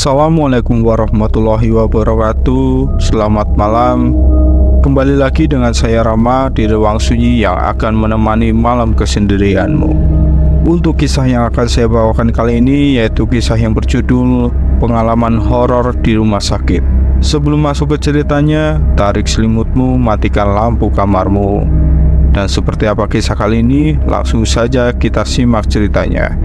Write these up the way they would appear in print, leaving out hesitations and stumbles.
Assalamualaikum warahmatullahi wabarakatuh. Selamat malam. Kembali lagi dengan saya Rama di ruang sunyi yang akan menemani malam kesendirianmu. Untuk kisah yang akan saya bawakan kali ini yaitu kisah yang berjudul Pengalaman Horor di Rumah Sakit. Sebelum masuk ke ceritanya, tarik selimutmu, matikan lampu kamarmu. Dan seperti apa kisah kali ini? Langsung saja kita simak ceritanya.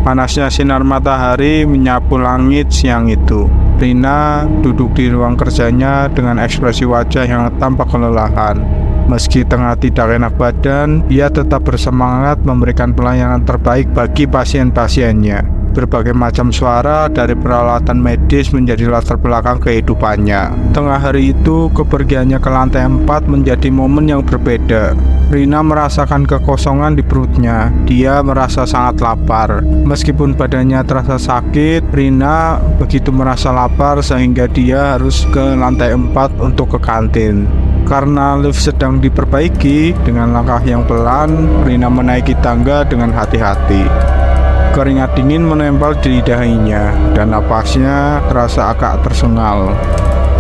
Panasnya sinar matahari menyapu langit siang itu. Rina duduk di ruang kerjanya dengan ekspresi wajah yang tampak kelelahan. Meski tengah tidak enak badan, ia tetap bersemangat memberikan pelayanan terbaik bagi pasien-pasiennya. Berbagai macam suara dari peralatan medis menjadi latar belakang kehidupannya. Tengah hari itu, kepergiannya ke lantai 4 menjadi momen yang berbeda. Rina merasakan kekosongan di perutnya. Dia merasa sangat lapar. Meskipun badannya terasa sakit, Rina begitu merasa lapar sehingga dia harus ke lantai 4 untuk ke kantin. Karena lift sedang diperbaiki, dengan langkah yang pelan, Rina menaiki tangga dengan hati-hati. Keringat dingin menempel di dahinya dan napasnya terasa agak tersengal.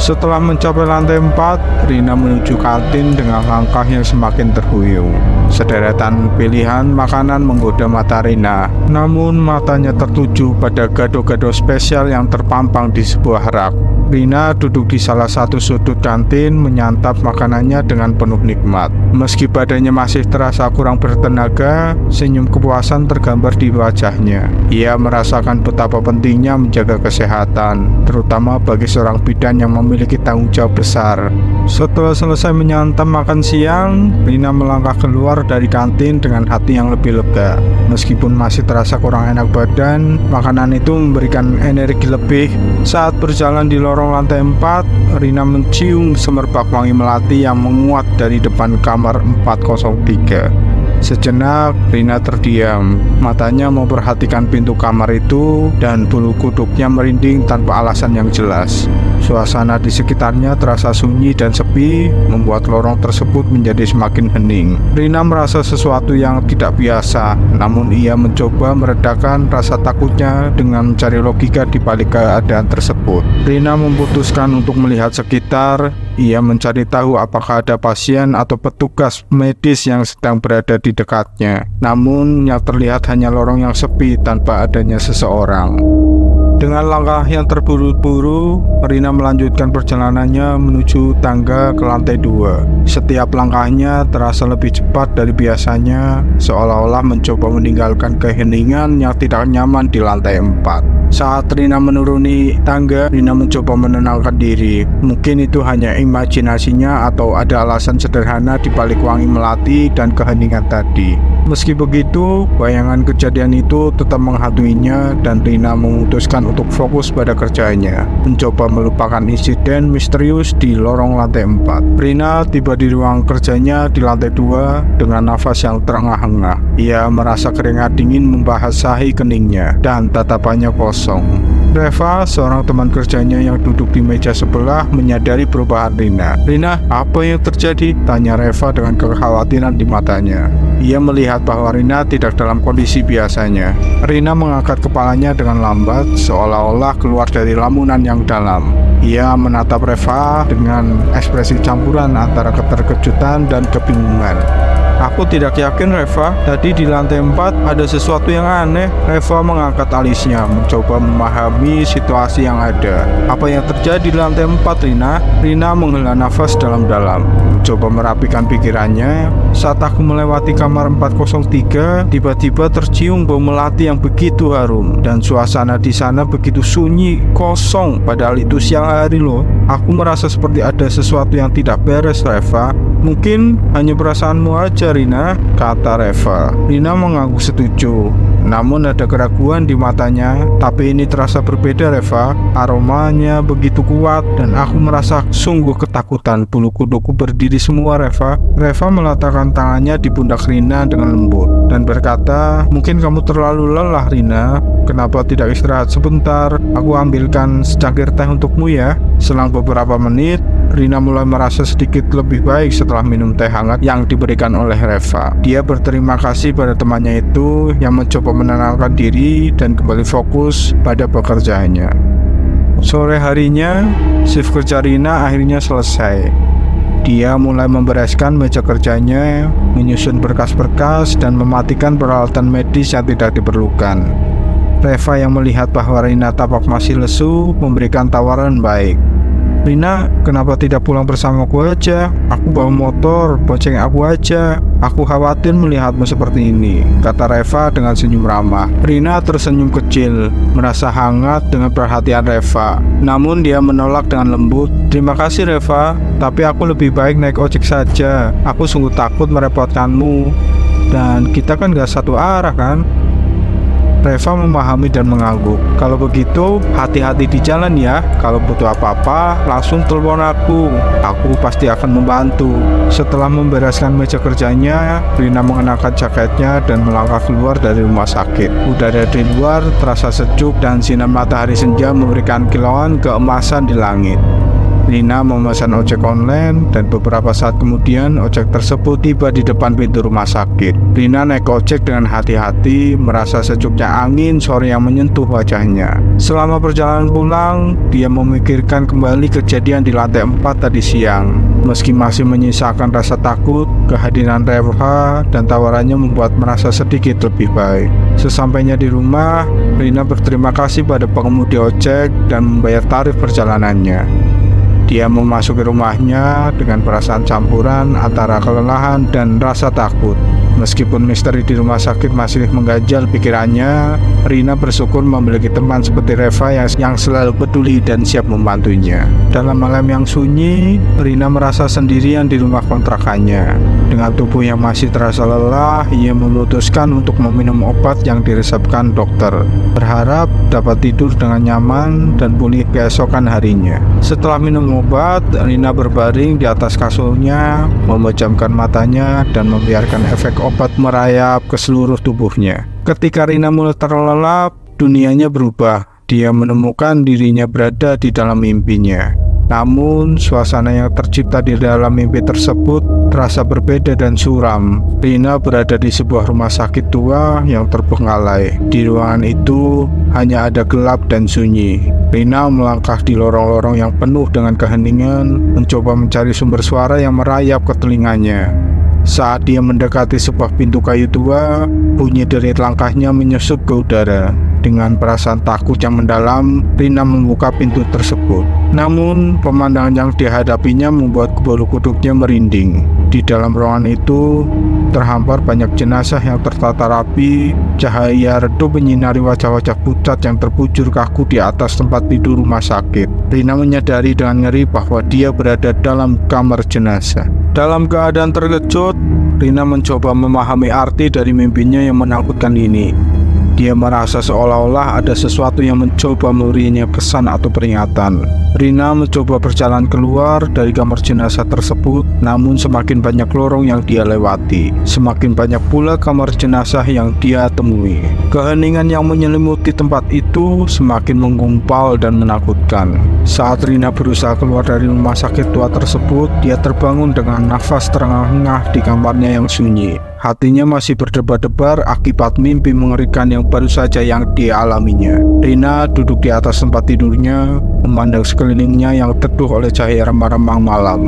Setelah mencapai lantai 4, Rina menuju kantin dengan langkah yang semakin terhuyung. Sederetan pilihan makanan menggoda mata Rina, namun matanya tertuju pada gado-gado spesial yang terpampang di sebuah rak. Rina duduk di salah satu sudut kantin menyantap makanannya dengan penuh nikmat. Meski badannya masih terasa kurang bertenaga, senyum kepuasan tergambar di wajahnya. Ia merasakan betapa pentingnya menjaga kesehatan, terutama bagi seorang bidan yang memiliki tanggung jawab besar. Setelah selesai menyantap makan siang, Rina melangkah keluar dari kantin dengan hati yang lebih lega. Meskipun masih terasa kurang enak badan, makanan itu memberikan energi lebih. Saat berjalan di lorong lantai 4, Rina mencium semerbak wangi melati yang menguat dari depan kamar 403. Sejenak, Rina terdiam. Matanya memperhatikan pintu kamar itu dan bulu kuduknya merinding tanpa alasan yang jelas. Suasana di sekitarnya terasa sunyi dan sepi, membuat lorong tersebut menjadi semakin hening. Rina merasa sesuatu yang tidak biasa, namun ia mencoba meredakan rasa takutnya dengan mencari logika di balik keadaan tersebut. Rina memutuskan untuk melihat sekitar. Ia mencari tahu apakah ada pasien atau petugas medis yang sedang berada di dekatnya. Namun yang terlihat hanya lorong yang sepi tanpa adanya seseorang. Dengan langkah yang terburu-buru, Rina melanjutkan perjalanannya menuju tangga ke lantai 2. Setiap langkahnya terasa lebih cepat dari biasanya, seolah-olah mencoba meninggalkan keheningan yang tidak nyaman di lantai 4. Saat Rina menuruni tangga, Rina mencoba menenangkan diri. Mungkin itu hanya imajinasinya atau ada alasan sederhana di balik wangi melati dan keheningan tadi. Meski begitu, bayangan kejadian itu tetap menghantuinya dan Rina memutuskan untuk fokus pada kerjanya, mencoba melupakan insiden misterius di lorong lantai 4. Rina tiba di ruang kerjanya di lantai 2 dengan nafas yang terengah-engah. Ia merasa keringat dingin membasahi keningnya dan tatapannya kosong. Reva, seorang teman kerjanya yang duduk di meja sebelah, menyadari perubahan Rina. "Rina, apa yang terjadi?" tanya Reva dengan kekhawatiran di matanya. Ia melihat bahwa Rina tidak dalam kondisi biasanya. Rina mengangkat kepalanya dengan lambat, seolah-olah keluar dari lamunan yang dalam. Ia menatap Reva dengan ekspresi campuran antara keterkejutan dan kebingungan. "Aku tidak yakin, Reva. Tadi di lantai 4 ada sesuatu yang aneh." Reva mengangkat alisnya, mencoba memahami situasi yang ada. "Apa yang terjadi di lantai 4, Rina?" Rina menghela nafas dalam-dalam, mencoba merapikan pikirannya. "Saat aku melewati kamar 403, tiba-tiba tercium bau melati yang begitu harum. Dan suasana di sana begitu sunyi, kosong, padahal itu siang hari loh. Aku merasa seperti ada sesuatu yang tidak beres, Reva." "Mungkin hanya perasaanmu aja, Rina," kata Reva. Rina mengangguk setuju, namun ada keraguan di matanya. "Tapi ini terasa berbeda, Reva. Aromanya begitu kuat dan aku merasa sungguh ketakutan. Bulu kuduku berdiri semua, Reva." Reva meletakkan tangannya di pundak Rina dengan lembut dan berkata, "Mungkin kamu terlalu lelah, Rina. Kenapa tidak istirahat sebentar? Aku ambilkan secangkir teh untukmu ya." Selang beberapa menit, Rina mulai merasa sedikit lebih baik setelah minum teh hangat yang diberikan oleh Reva. Dia berterima kasih pada temannya itu yang mencoba mencoba menenangkan diri dan kembali fokus pada pekerjaannya. Sore harinya, shift kerja Rina akhirnya selesai. Dia mulai membereskan meja kerjanya, menyusun berkas-berkas, dan mematikan peralatan medis yang tidak diperlukan. Reva yang melihat bahwa Rina tampak masih lesu, memberikan tawaran baik. "Rina, kenapa tidak pulang bersamaku aja? Aku bawa motor, bonceng aku aja. Aku khawatir melihatmu seperti ini," kata Reva dengan senyum ramah. Rina tersenyum kecil, merasa hangat dengan perhatian Reva. Namun dia menolak dengan lembut, "Terima kasih Reva, tapi aku lebih baik naik ojek saja. Aku sungguh takut merepotkanmu. Dan kita kan gak satu arah kan?" Reva memahami dan mengangguk. "Kalau begitu, hati-hati di jalan ya. Kalau butuh apa-apa, langsung telepon aku. Aku pasti akan membantu." Setelah membereskan meja kerjanya, Rina mengenakan jaketnya dan melangkah keluar dari rumah sakit. Udara di luar terasa sejuk dan sinar matahari senja memberikan kilauan keemasan di langit. Rina memesan ojek online dan beberapa saat kemudian ojek tersebut tiba di depan pintu rumah sakit. Rina naik ojek dengan hati-hati, merasa sejuknya angin sore yang menyentuh wajahnya. Selama perjalanan pulang, dia memikirkan kembali kejadian di lantai 4 tadi siang. Meski masih menyisakan rasa takut, kehadiran Reva dan tawarannya membuat merasa sedikit lebih baik. Sesampainya di rumah, Rina berterima kasih pada pengemudi ojek dan membayar tarif perjalanannya. Dia memasuki rumahnya dengan perasaan campuran antara kelelahan dan rasa takut. Meskipun misteri di rumah sakit masih mengganjal pikirannya, Rina bersyukur memiliki teman seperti Reva yang selalu peduli dan siap membantunya. Dalam malam yang sunyi, Rina merasa sendirian di rumah kontrakannya. Dengan tubuh yang masih terasa lelah, ia memutuskan untuk meminum obat yang diresepkan dokter, berharap dapat tidur dengan nyaman dan pulih keesokan harinya. Setelah minum obat, Rina berbaring di atas kasurnya, memejamkan matanya dan membiarkan efek obat merayap ke seluruh tubuhnya. Ketika Rina mulai terlelap, dunianya berubah. Dia menemukan dirinya berada di dalam mimpinya. Namun, suasana yang tercipta di dalam mimpi tersebut terasa berbeda dan suram. Rina berada di sebuah rumah sakit tua yang terbengkalai. Di ruangan itu hanya ada gelap dan sunyi. Rina melangkah di lorong-lorong yang penuh dengan keheningan, mencoba mencari sumber suara yang merayap ke telinganya. Saat dia mendekati sebuah pintu kayu tua, bunyi derit langkahnya menyusup ke udara. Dengan perasaan takut yang mendalam, Rina membuka pintu tersebut. Namun, pemandangan yang dihadapinya membuat bulu kuduknya merinding. Di dalam ruangan itu, terhampar banyak jenazah yang tertata rapi. Cahaya redup menyinari wajah-wajah pucat yang terbujur kaku di atas tempat tidur rumah sakit. Rina menyadari dengan ngeri bahwa dia berada dalam kamar jenazah. Dalam keadaan terkejut, Rina mencoba memahami arti dari mimpinya yang menakutkan ini. Dia merasa seolah-olah ada sesuatu yang mencoba memberinya pesan atau peringatan. Rina mencoba berjalan keluar dari kamar jenazah tersebut, namun semakin banyak lorong yang dia lewati, semakin banyak pula kamar jenazah yang dia temui. Keheningan yang menyelimuti tempat itu semakin menggumpal dan menakutkan. Saat Rina berusaha keluar dari rumah sakit tua tersebut, dia terbangun dengan nafas terengah-engah di kamarnya yang sunyi. Hatinya masih berdebar-debar akibat mimpi mengerikan yang baru saja yang dialaminya. Rina duduk di atas tempat tidurnya, memandang sekelilingnya yang teduh oleh cahaya remang-remang malam.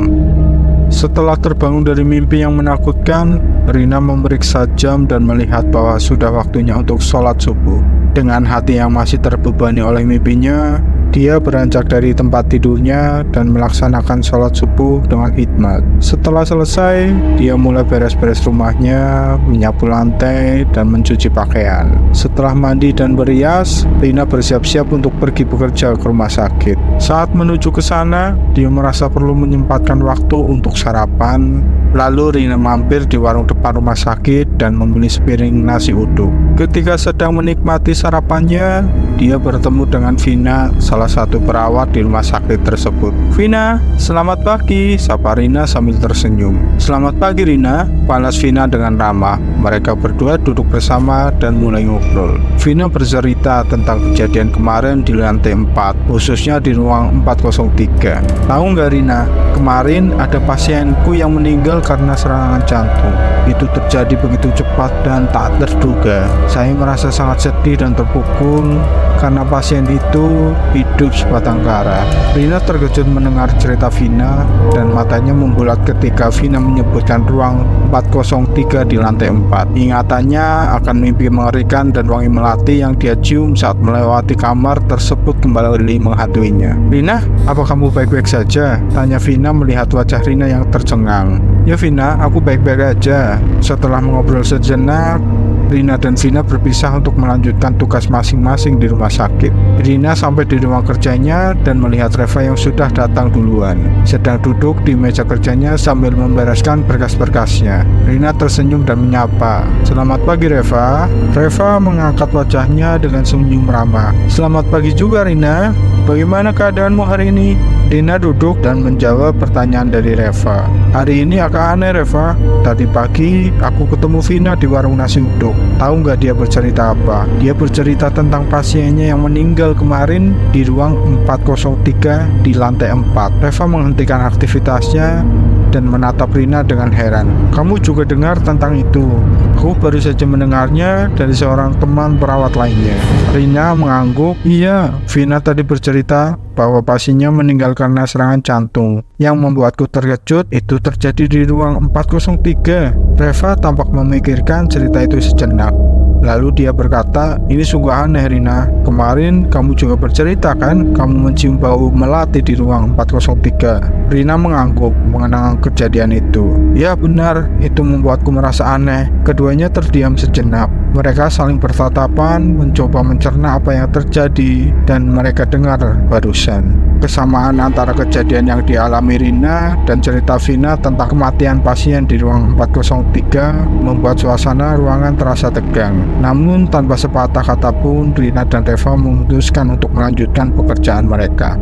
Setelah terbangun dari mimpi yang menakutkan, Rina memeriksa jam dan melihat bahwa sudah waktunya untuk sholat subuh. Dengan hati yang masih terbebani oleh mimpinya, dia beranjak dari tempat tidurnya dan melaksanakan sholat subuh dengan hikmat. Setelah selesai, dia mulai beres-beres rumahnya, menyapu lantai, dan mencuci pakaian. Setelah mandi dan berias, Rina bersiap-siap untuk pergi bekerja ke rumah sakit. Saat menuju ke sana, dia merasa perlu menyempatkan waktu untuk sarapan. Lalu Rina mampir di warung depan rumah sakit dan membeli sepiring nasi uduk. Ketika sedang menikmati sarapannya, dia bertemu dengan Vina, salah satu perawat di rumah sakit tersebut. "Vina, selamat pagi," sapa Rina sambil tersenyum. "Selamat pagi Rina," balas Vina dengan ramah. Mereka berdua duduk bersama dan mulai ngobrol. Vina bercerita tentang kejadian kemarin di lantai 4, khususnya di ruang 403. "Tahu nggak Rina, kemarin ada pasienku yang meninggal karena serangan jantung. Itu terjadi begitu cepat dan tak terduga. Saya merasa sangat sedih dan terpukul karena pasien itu hidup sebatang kara. Rina terkejut mendengar cerita Vina dan matanya membulat ketika Vina menyebutkan ruang 403 di lantai 4. Ingatannya akan mimpi mengerikan dan wangi melati yang dia cium saat melewati kamar tersebut kembali menghantuinya. "Rina, apa kamu baik-baik saja?" tanya Vina melihat wajah Rina yang tercengang. "Ya Vina, aku baik-baik aja." Setelah mengobrol sejenak, Rina dan Vina berpisah untuk melanjutkan tugas masing-masing di rumah sakit. Rina sampai di ruang kerjanya dan melihat Reva yang sudah datang duluan, sedang duduk di meja kerjanya sambil membereskan berkas-berkasnya. Rina tersenyum dan menyapa, "Selamat pagi Reva." Reva mengangkat wajahnya dengan senyum ramah. "Selamat pagi juga Rina. Bagaimana keadaanmu hari ini?" Rina duduk dan menjawab pertanyaan dari Reva. "Hari ini agak aneh Reva. Tadi pagi aku ketemu Vina di warung nasi uduk. Tahu nggak dia bercerita apa? Dia bercerita tentang pasiennya yang meninggal kemarin di ruang 403 di lantai 4. Reva menghentikan aktivitasnya dan menatap Rina dengan heran. "Kamu juga dengar tentang itu?" "Aku baru saja mendengarnya dari seorang teman perawat lainnya." Rina mengangguk. "Iya, Vina tadi bercerita bahwa pasiennya meninggal karena serangan jantung. Yang membuatku terkejut itu terjadi di ruang 403. Reva tampak memikirkan cerita itu sejenak. Lalu dia berkata, "Ini sungguh aneh Rina. Kemarin kamu juga bercerita kan, kamu mencium bau melati di ruang 403. Rina mengangguk mengenang kejadian itu. "Ya benar, itu membuatku merasa aneh." Keduanya terdiam sejenak. Mereka saling bertatapan, mencoba mencerna apa yang terjadi dan mereka dengar barusan. Kesamaan antara kejadian yang dialami Rina dan cerita Vina tentang kematian pasien di ruang 403 membuat suasana ruangan terasa tegang. Namun tanpa sepatah kata pun, Rina dan Reva memutuskan untuk melanjutkan pekerjaan mereka.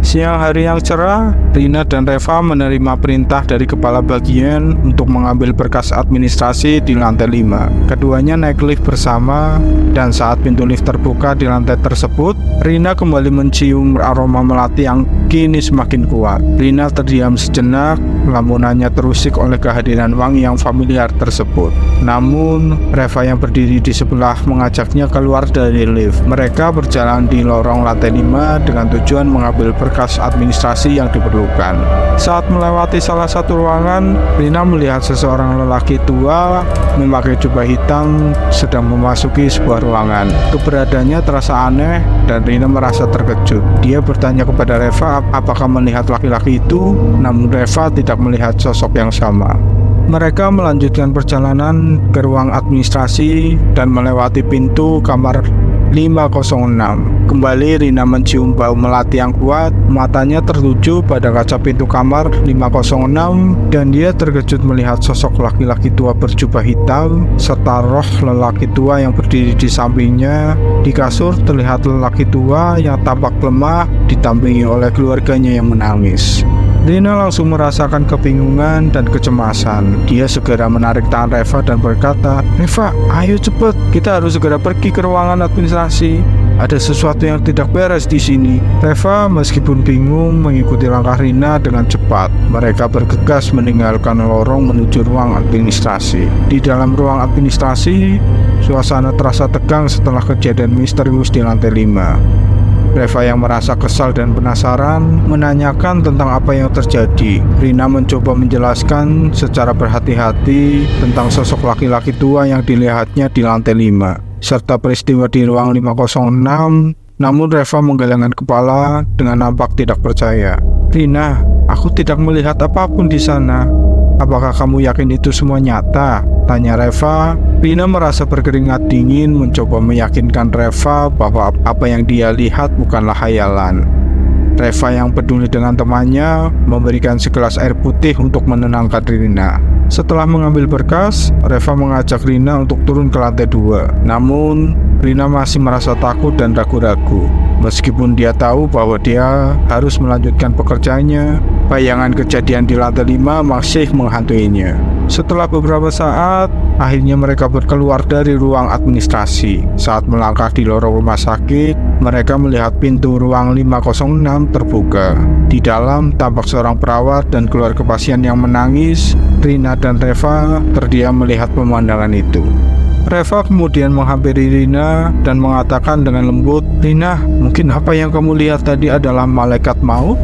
Siang hari yang cerah, Rina dan Reva menerima perintah dari kepala bagian untuk mengambil berkas administrasi di lantai 5. Keduanya naik lift bersama, dan saat pintu lift terbuka di lantai tersebut, Rina kembali mencium aroma melati yang kini semakin kuat. Rina terdiam sejenak, lamunannya terusik oleh kehadiran wangi yang familiar tersebut. Namun, Reva yang berdiri di sebelah mengajaknya keluar dari lift. Mereka berjalan di lorong lantai 5 dengan tujuan mengambil berkas administrasi yang diperlukan. Saat melewati salah satu ruangan, Rina melihat seseorang lelaki tua memakai jubah hitam sedang memasuki sebuah ruangan. Keberadaannya terasa aneh dan Rina merasa terkejut. Dia bertanya kepada Reva apakah melihat laki-laki itu, namun Reva tidak melihat sosok yang sama. Mereka melanjutkan perjalanan ke ruang administrasi dan melewati pintu kamar 506. Kembali Rina mencium bau melati yang kuat. Matanya tertuju pada kaca pintu kamar 506 dan dia terkejut melihat sosok laki-laki tua berjubah hitam serta roh lelaki tua yang berdiri di sampingnya. Di kasur terlihat lelaki tua yang tampak lemah didampingi oleh keluarganya yang menangis. Rina langsung merasakan kebingungan dan kecemasan. Dia segera menarik tangan Reva dan berkata, "Reva, ayo cepet, kita harus segera pergi ke ruangan administrasi. Ada sesuatu yang tidak beres di sini." Reva meskipun bingung mengikuti langkah Rina dengan cepat. Mereka bergegas meninggalkan lorong menuju ruang administrasi. Di dalam ruang administrasi, suasana terasa tegang setelah kejadian misterius di lantai 5. Reva yang merasa kesal dan penasaran menanyakan tentang apa yang terjadi. Rina mencoba menjelaskan secara berhati-hati tentang sosok laki-laki tua yang dilihatnya di lantai 5 serta peristiwa di ruang 506. Namun Reva menggelengkan kepala dengan nampak tidak percaya. "Rina, aku tidak melihat apapun di sana. Apakah kamu yakin itu semua nyata?" tanya Reva. Rina merasa berkeringat dingin mencoba meyakinkan Reva bahwa apa yang dia lihat bukanlah khayalan. Reva yang peduli dengan temannya memberikan segelas air putih untuk menenangkan Rina. Setelah mengambil berkas, Reva mengajak Rina untuk turun ke lantai 2. Namun, Rina masih merasa takut dan ragu-ragu. Meskipun dia tahu bahwa dia harus melanjutkan pekerjaannya, bayangan kejadian di lantai 5 masih menghantuinya. Setelah beberapa saat, akhirnya mereka berkeluar dari ruang administrasi. Saat melangkah di lorong rumah sakit, mereka melihat pintu ruang 506 terbuka. Di dalam tampak seorang perawat dan keluarga pasien yang menangis. Rina dan Reva terdiam melihat pemandangan itu. Reva kemudian menghampiri Rina dan mengatakan dengan lembut, "Rina, mungkin apa yang kamu lihat tadi adalah malaikat maut?"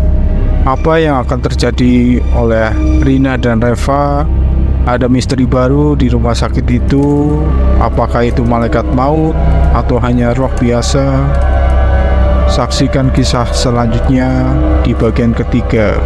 Apa yang akan terjadi oleh Rina dan Reva? Ada misteri baru di rumah sakit itu. Apakah itu malaikat maut atau hanya roh biasa? Saksikan kisah selanjutnya di bagian ketiga.